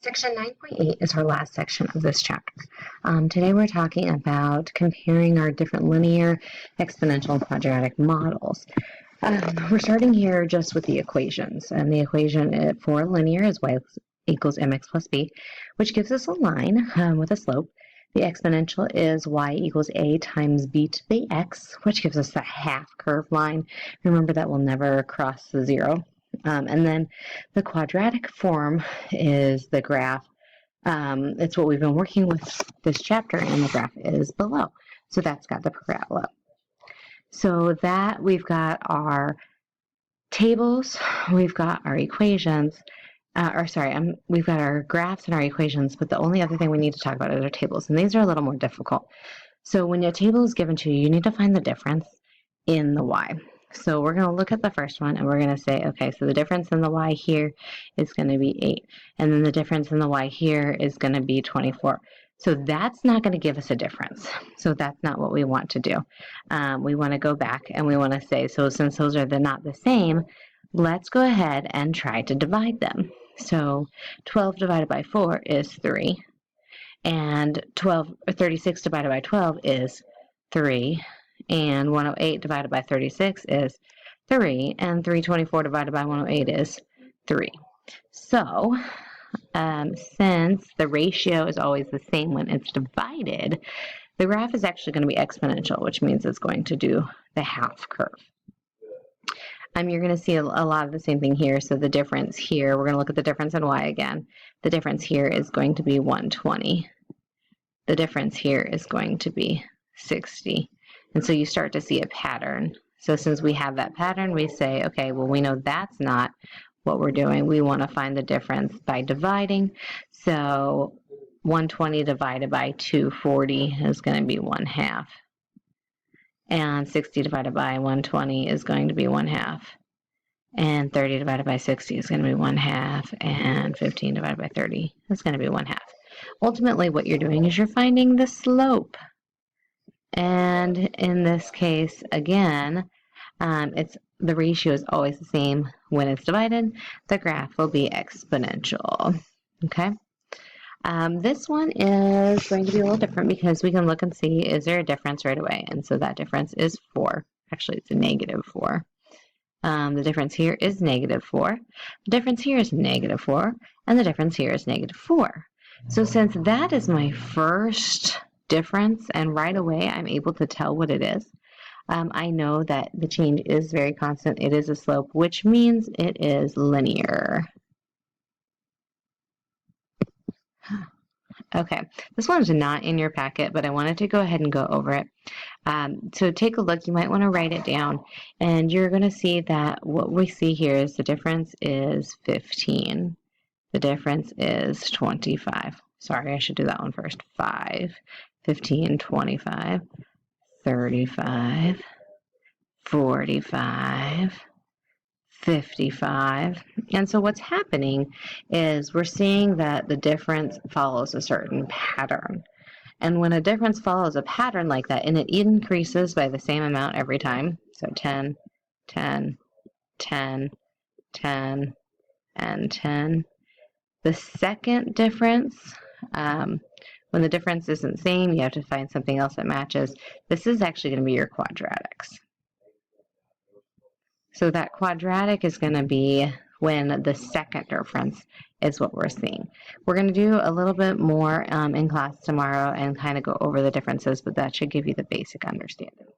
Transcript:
Section 9.8 is our last section of this chapter. Today we're talking about comparing our different linear, exponential, and quadratic models. We're starting here just with the equations, and the equation for linear is y equals mx plus b, which gives us a line with a slope. The exponential is y equals a times b to the x, which gives us that half curve line. Remember that will never cross the zero. And then the quadratic form is the graph. It's what we've been working with this chapter, and the graph is below. So that's got the parabola. So that we've got our tables, we've got our equations, we've got our graphs and our equations, but the only other thing we need to talk about is our tables, and these are a little more difficult. So when your table is given to you, you need to find the difference in the y. So we're going to look at the first one, and we're going to say, okay, so the difference in the y here is going to be 8, and then the difference in the y here is going to be 24. So that's not going to give us a difference. So that's not what we want to do. We want to go back, and we want to say, so since those are not the same, let's go ahead and try to divide them. So 12 divided by 4 is 3, and 36 divided by 12 is 3. And 108 divided by 36 is 3, and 324 divided by 108 is 3. So, since the ratio is always the same when it's divided, the graph is actually going to be exponential, which means it's going to do the half curve. You're going to see a lot of the same thing here. So the difference here, we're going to look at the difference in y again. The difference here is going to be 120. The difference here is going to be 60. And so you start to see a pattern. So since we have that pattern, we say, okay, well, we know that's not what we're doing. We want to find the difference by dividing. So 120 divided by 240 is going to be 1/2. And 60 divided by 120 is going to be 1/2. And 30 divided by 60 is going to be 1/2. And 15 divided by 30 is going to be 1/2. Ultimately, what you're doing is you're finding the slope. And in this case, again, the ratio is always the same when it's divided. The graph will be exponential. Okay. This one is going to be a little different because we can look and see, is there a difference right away? And so that difference is 4. Actually, it's a -4. The difference here is -4. The difference here is -4. And the difference here is -4. So since that is my first difference, and right away I'm able to tell what it is, I know that the change is very constant. It is a slope, which means it is linear. Okay, this one's not in your packet, but I wanted to go ahead and go over it. So take a look. You might want to write it down, and you're going to see that what we see here is the difference is 15. The difference is 25. Sorry, I should do that one first. 5, 15, 25, 35, 45, 55. And so what's happening is we're seeing that the difference follows a certain pattern. And when a difference follows a pattern like that, and it increases by the same amount every time, so 10, 10, 10, 10, and 10, the second difference, when the difference isn't the same, you have to find something else that matches. This is actually going to be your quadratics. So that quadratic is going to be when the second difference is what we're seeing. We're going to do a little bit more in class tomorrow and kind of go over the differences, but that should give you the basic understanding.